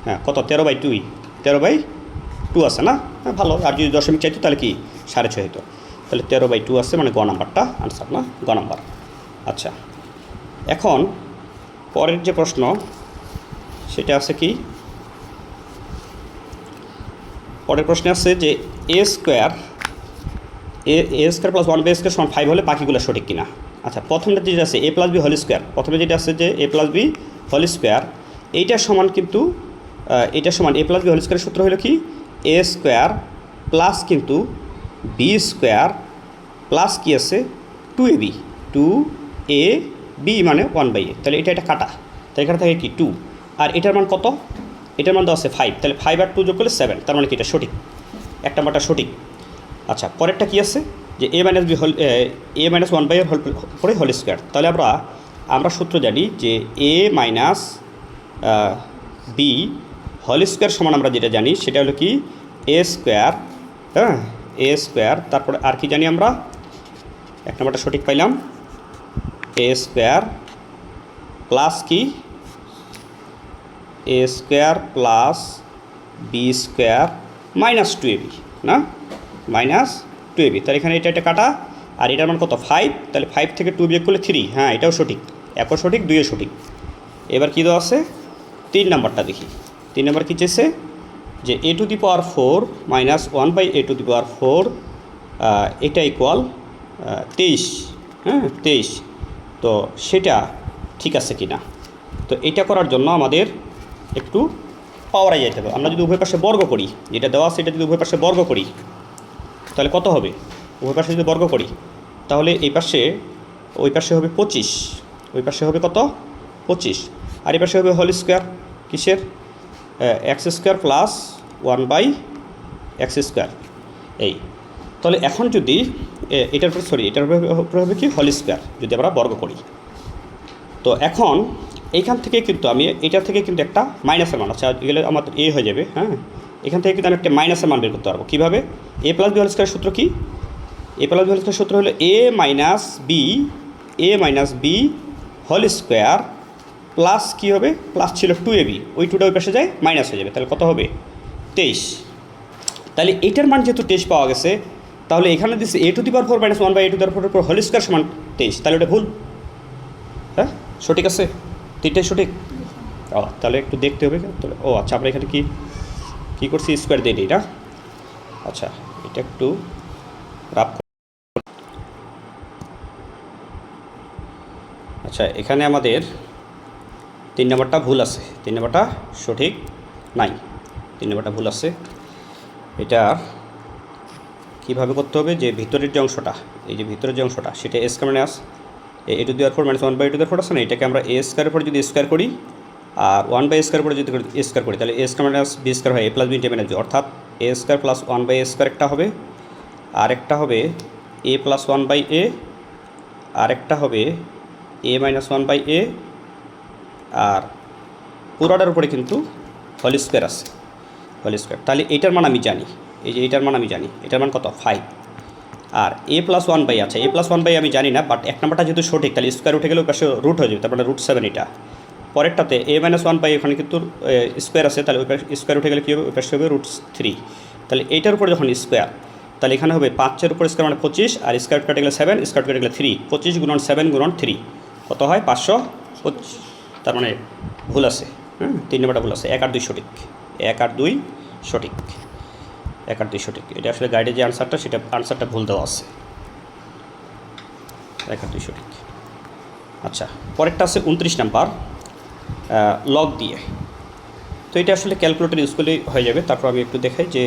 হ্যাঁ কত 13/2 আছে না, হ্যাঁ ভালো, আর যদি দশমিক চাইতো তাহলে কি 6.5 হতো, তাহলে 13/2 আছে, মানে গ নাম্বারটা আনসার না, গ নাম্বার। আচ্ছা, এখন পরের যে প্রশ্ন সেটা আছে কি, পরের প্রশ্নে আছে যে a square plus 1b square সমান 5 হলে বাকিগুলো সঠিক কিনা। আচ্ছা, প্রথমটা যেটা আছে a plus b whole square, প্রথমে যেটা আছে যে a plus b whole square, এইটার সমান কিন্তু এটা সমান এ প্লাস বি হোল স্কোয়ারের সূত্র হলো কি এ স্কোয়ার প্লাস কিন্তু বি স্কোয়ার প্লাস কি আছে 2ab 2ab মানে 1/a, তাহলে এটা কাটা, তাহলে এখানে থাকে কি 2, আর এটার মান কত, এটার মান তো আছে 5, তাহলে 5 আর 2 যোগ করলে 7, তার মানে কি এটা সঠিক, এক নাম্বারটা সঠিক। আচ্ছা, পরেরটা কি আছে যে a minus B whole a minus 1/a whole পরে হোল স্কোয়ার, তাহলে আমরা সূত্র জানি যে a minus B whole square সমান আমরা যেটা জানি সেটা হলো কি এ স্কোয়ার, হ্যাঁ এ স্কোয়ার, তারপরে আর কি জানি আমরা, এক নম্বরটা সঠিক পাইলাম, এ স্কোয়ার প্লাস কি A square plus B square minus 2ab না, মাইনাস 2ab, তাহলে এখানে এটা কাটা, আর এটার মান কত 5, তাহলে 5 থেকে 2 বিয়োগ করলে 3, হ্যাঁ এটাও সঠিক, একও সঠিক, দুইও সঠিক। এবার কী দেওয়া আছে 3 নাম্বারটা দেখি, 3 নাম্বার কী চেয়েছে যে a to the power 4 minus 1/a to the power 4 এটা ইকুয়াল 23, হ্যাঁ 23, তো সেটা ঠিক আছে কি না। তো এটা করার জন্য আমাদের একটু পাওয়ারে যেতে হবে, আমরা যদি উভয় পাশে বর্গ করি, যেটা দেওয়া আছে এটা যদি উভয় পাশে বর্গ করি তাহলে কত হবে, উভয় পাশে যদি বর্গ করি তাহলে এই পাশে ওই পাশে হবে 25, ওই পাশে হবে কত 25, আর এই পাশে হবে হোল স্কোয়ার কিসের x square plus 1/x square, এই তাহলে এখন যদি এটার উপরে হবে কি হোল স্কোয়ার যদি আমরা বর্গ করি, তো এখন এইখান থেকে কিন্তু আমি এটা থেকে কিন্তু একটা মাইনাসের মান আছে, গেলে আমার এ হয়ে যাবে, হ্যাঁ এখান থেকে কিন্তু আমি একটা মাইনাসের মান বের করতে পারবো কীভাবে, এ প্লাস বি হোল স্কোয়ারের সূত্র কি, এ প্লাস বি হোল স্কোয়ারের সূত্র হলো A minus B whole square plus কী হবে, প্লাস ছিল 2ab, ওই 2টা ওই পাশে যায় মাইনাস হয়ে যাবে, তাহলে কত হবে 23, তাহলে এইটার মান যেহেতু 23 পাওয়া গেছে, তাহলে এখানে দিচ্ছে a to the power 4 minus 1/a to the power 4 whole square সমান 23, তাহলে ওটা ভুল, হ্যাঁ সঠিক আছে, তিনটাই সঠিক। ও তাহলে একটু দেখতে হবে, তাহলে ও আচ্ছা আমরা এখানে কী করছি স্কোয়ার দিয়ে দিই না, আচ্ছা এটা একটু রাফ, আচ্ছা এখানে আমাদের 3 নম্বরটা ভুল আছে, 3 নম্বরটা সঠিক নাই, 3 নম্বরটা ভুল আছে। এটা কীভাবে করতে হবে যে ভিতরের যে অংশটা, এই যে ভিতরের যে অংশটা সেটা A square minus A to the power 4 minus 1/a to the power 4 আছে না, এটাকে আমরা এ স্কোয়ারের পরে যদি স্কোয়ার করি আর 1/a স্কোয়ারের পরে যদি স্কোয়ার করি তাহলে A square minus B square হয়, A plus B into minus B, অর্থাৎ A square plus 1/a square একটা হবে, আর একটা হবে এ প্লাস 1/a, আর একটা হবে এ মাইনাস 1/a, আর পুরোটার উপরে কিন্তু হোল স্কোয়ার আছে, হোল স্কোয়ার, তাহলে এইটার মান আমি জানি, এই যে এইটার মান আমি জানি, এটার মান কত 5, আর এ প্লাস 1/a আছে, এ প্লাস 1/a আমি জানি না, বাট এক নম্বরটা যেহেতু সঠিক তাহলে স্কোয়ার উঠে গেলে ওই পাশে রুট হয়ে যাবে, তারপরে √7 এটা, পরেরটাতে এ মাইনাস 1/a ওখানে কিন্তু স্কোয়ার আছে, তাহলে ওই পাশে স্কোয়ার উঠে গেলে কী হবে, ওই পাশে হবে √3, তাহলে এইটার উপরে যখন স্কোয়ার তাহলে এখানে হবে 5-এর উপর স্কোয়ার মানে 25, আর স্কোয়ার কেটে গেলে 7, স্কোয়ার কেটে গেলে 3, 25 গুণন 7 গুণন 3 কত হয় 525, তার মানে ভুল আছে, হ্যাঁ 3 নম্বরটা ভুল আছে, 1 আর 2 সঠিক, 1 আর 2 সঠিক, 1 আর 2 সঠিক, এটা আসলে গাইডে যে আনসারটা সেটা আনসারটা ভুল দেওয়া আছে, 1 আর 2 সঠিক। আচ্ছা পরেরটা আছে 29 নাম্বার লগ দিয়ে, তো এটা আসলে ক্যালকুলেটর ইউজ করলেই হয়ে যাবে, তারপর আমি একটু দেখাই যে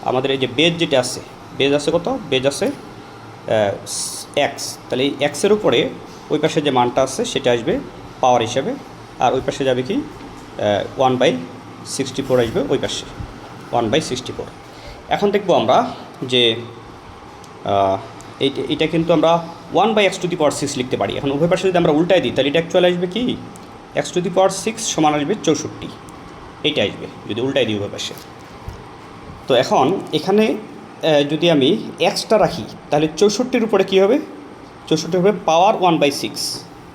আমাদের এই যে বেজ যেটা আছে, বেজ আছে কত, বেজ আছে এক্স, তাহলে এই এক্সের উপরে ওই পাশে যে মানটা আছে সেটা আসবে পাওয়ার হিসাবে, আর ওই পাশে যাবে কি 1/64 আসবে, ওই পাশে 1/64। এখন দেখব আমরা যে এইটা কিন্তু আমরা 1/x টু দি পাওয়ার 6 লিখতে পারি, এখন উভয় পাশে যদি আমরা উল্টায় দিই তাহলে এটা অ্যাকচুয়ালি আসবে কি x টু দি পাওয়ার 6 সমান আসবে 64, এইটা আসবে যদি উল্টায় দিই উভয় পাশে। তো এখন এখানে যদি আমি এক্সটা রাখি তাহলে 64-র উপরে কী হবে, 64 হবে পাওয়ার 1/6,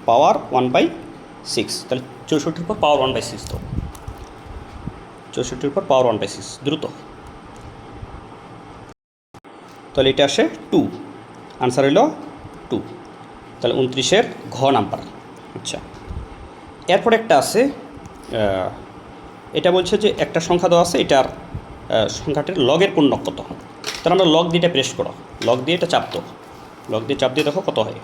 পাওয়ার 1/6, তাহলে 64-র উপর পাওয়ার 1/6, তো 64-র উপর পাওয়ার 1/6 দ্রুত, তাহলে এটা আসে 2, আনসার হলো 2, তাহলে 29-এর ঘ নাম্বার। আচ্ছা এরপর একটা আছে, এটা বলছে যে একটা সংখ্যা দেওয়া আছে, এটার সংখ্যাটির লগের পূর্ণক কত, তাহলে আমরা লগ দিয়ে প্রেস করো, লগ দিয়ে এটা চাপ দাও, লগ দিয়ে চাপ দিয়ে দেখো কত হয়,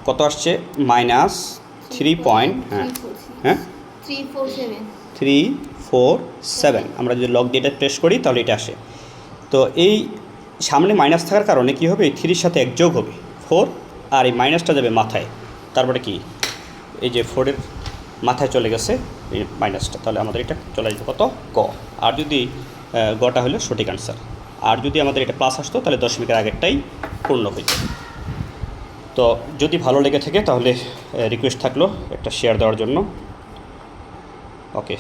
কত আসছে -3 পয়েন্ট, হ্যাঁ 347 আমরা যদি লগ দিয়ে এটা প্রেস করি তাহলে এটা আসে। তো এই সামনে মাইনাস থাকার কারণে কী হবে, এই 3-র সাথে 1 যোগ হবে 4, আর এই মাইনাসটা যাবে মাথায়, তারপরে কি এই যে 4-এর মাথায় চলে গেছে এই মাইনাসটা, তাহলে আমাদের এটা চলে আসবে কত, ক। আর যদি গটা হলো সঠিক আনসার। আর যদি আমাদের এটা প্লাস আসতো তাহলে দশমিকের আগেরটাই পূর্ণ হইত। তো যদি ভালো লেগে থাকে তাহলে রিকোয়েস্ট থাকলো একটা শেয়ার দেওয়ার জন্য। ওকে।